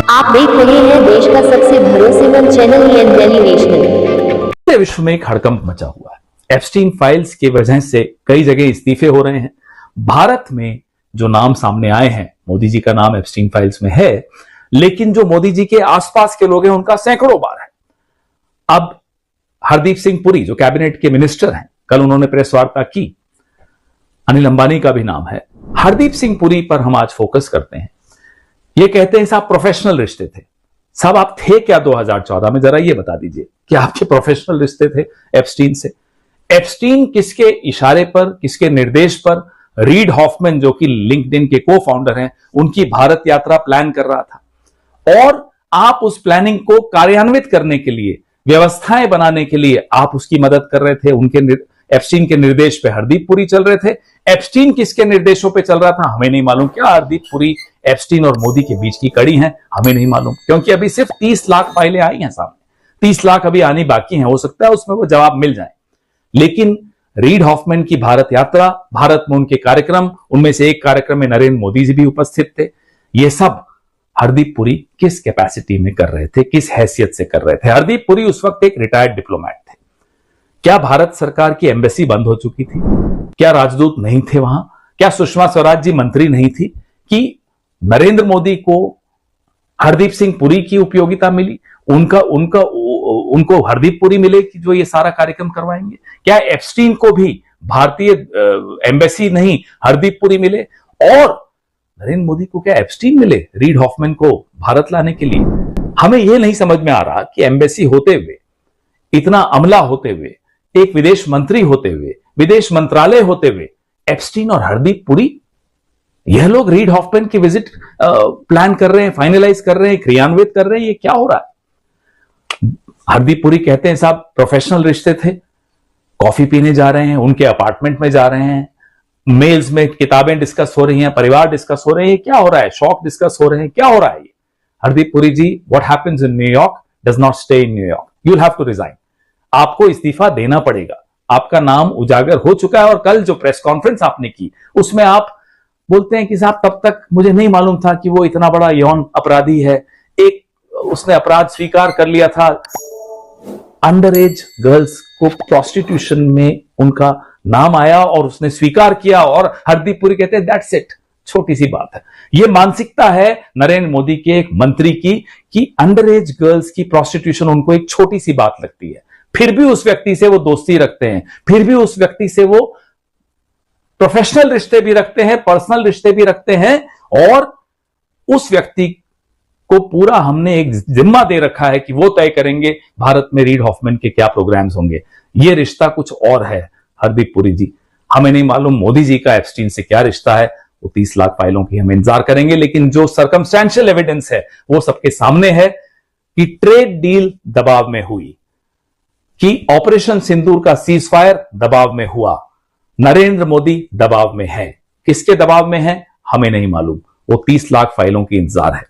आप देख रहे हैं देश का सबसे भरोसेमंद चैनल दिल्ली नेशनल। विश्व में एक हड़कंप मचा हुआ है। एप्स्टीन फाइल्स की वजह से कई जगह इस्तीफे हो रहे हैं। भारत में जो नाम सामने आए हैं, मोदी जी का नाम एप्स्टीन फाइल्स में है, लेकिन जो मोदी जी के आसपास के लोग हैं उनका सैकड़ों बार है। अब हरदीप सिंह पुरी जो कैबिनेट के मिनिस्टर हैं, कल उन्होंने प्रेस वार्ता की। अनिल अंबानी का भी नाम है। हरदीप सिंह पुरी पर हम आज फोकस करते हैं। ये कहते हैं साहब प्रोफेशनल रिश्ते थे। साहब आप थे क्या 2014 में, जरा ये बता दीजिए कि आपके प्रोफेशनल रिश्ते थे एप्स्टीन से? एप्स्टीन किसके इशारे पर, किसके निर्देश पर रीड हॉफमैन जो कि लिंक्डइन के को फाउंडर हैं, उनकी भारत यात्रा प्लान कर रहा था और आप उस प्लानिंग को कार्यान्वित करने के लिए, व्यवस्थाएं बनाने के लिए आप उसकी मदद कर रहे थे। उनके एप्स्टीन के निर्देश पे हरदीप पुरी चल रहे थे। एप्स्टीन किसके निर्देशों पे चल रहा था हमें नहीं मालूम। क्या हरदीप पुरी एप्स्टीन और मोदी के बीच की कड़ी है? हमें नहीं मालूम, क्योंकि अभी सिर्फ 30 लाख फाइलें आई हैं सामने। 30 लाख अभी आनी बाकी हैं। हो सकता है उसमें वो जवाब मिल जाए, लेकिन रीड हॉफमैन की भारत यात्रा, भारत में उनके कार्यक्रम, उनमें से एक कार्यक्रम में नरेंद्र मोदी जी भी उपस्थित थे। ये सब हरदीप पुरी किस कैपेसिटी में कर रहे थे, किस हैसियत से कर रहे थे? हरदीप पुरी उस वक्त एक रिटायर्ड डिप्लोमेट थे। क्या भारत सरकार की एम्बेसी बंद हो चुकी थी? क्या राजदूत नहीं थे वहां? क्या सुषमा स्वराज जी मंत्री नहीं थी कि नरेंद्र मोदी को हरदीप सिंह पुरी की उपयोगिता मिली? उनको हरदीप पुरी मिले कि जो ये सारा कार्यक्रम करवाएंगे? क्या एप्स्टीन को भी भारतीय एम्बेसी नहीं हरदीप पुरी मिले? और नरेंद्र मोदी को क्या एप्स्टीन मिले रीड हॉफमैन को भारत लाने के लिए? हमें यह नहीं समझ में आ रहा कि एम्बेसी होते हुए, इतना अमला होते हुए, एक विदेश मंत्री होते हुए, विदेश मंत्रालय होते हुए, एप्स्टीन और हरदीप पुरी, यह लोग रीड हॉफमैन की विजिट प्लान कर रहे हैं, फाइनलाइज कर रहे हैं, क्रियान्वित कर रहे हैं। ये क्या हो रहा है? हरदीप पुरी कहते हैं साहब प्रोफेशनल रिश्ते थे, कॉफी पीने जा रहे हैं, उनके अपार्टमेंट में जा रहे हैं, मेल्स में किताबें डिस्कस हो रही हैं, परिवार डिस्कस हो रहे हैं। क्या हो रहा है? शौक डिस्कस हो रहे हैं। क्या हो रहा है? Hardeep Puri ji, what happens in New York does not stay in New York. You will have to resign. आपको इस्तीफा देना पड़ेगा। आपका नाम उजागर हो चुका है। और कल जो प्रेस कॉन्फ्रेंस आपने की, उसमें आप बोलते हैं कि साहब तब तक मुझे नहीं मालूम था कि वो इतना बड़ा यौन अपराधी है। उसने अपराध स्वीकार कर लिया था। अंडर एज गर्ल्स को प्रोस्टिट्यूशन में उनका नाम आया और उसने स्वीकार किया। और हरदीप पुरी कहते हैं दैट्स इट, छोटी सी बात है। यह मानसिकता है नरेंद्र मोदी के एक मंत्री की कि अंडर एज गर्ल्स की प्रोस्टिट्यूशन उनको एक छोटी सी बात लगती है। फिर भी उस व्यक्ति से वो दोस्ती रखते हैं, फिर भी उस व्यक्ति से वो प्रोफेशनल रिश्ते भी रखते हैं, पर्सनल रिश्ते भी रखते हैं। और उस व्यक्ति को पूरा हमने एक जिम्मा दे रखा है कि वो तय करेंगे भारत में रीड हॉफमैन के क्या प्रोग्राम्स होंगे। ये रिश्ता कुछ और है हरदीप पुरी जी। हमें नहीं मालूम मोदी जी का एप्स्टीन से क्या रिश्ता है। वो 30 लाख फाइलों की हम इंतजार करेंगे, लेकिन जो सर्कमस्टेंशियल एविडेंस है वो सबके सामने है कि ट्रेड डील दबाव में हुई, कि ऑपरेशन सिंदूर का सीज फायर दबाव में हुआ, नरेंद्र मोदी दबाव में है। किसके दबाव में है हमें नहीं मालूम। वो 30 लाख फाइलों की इंतजार है।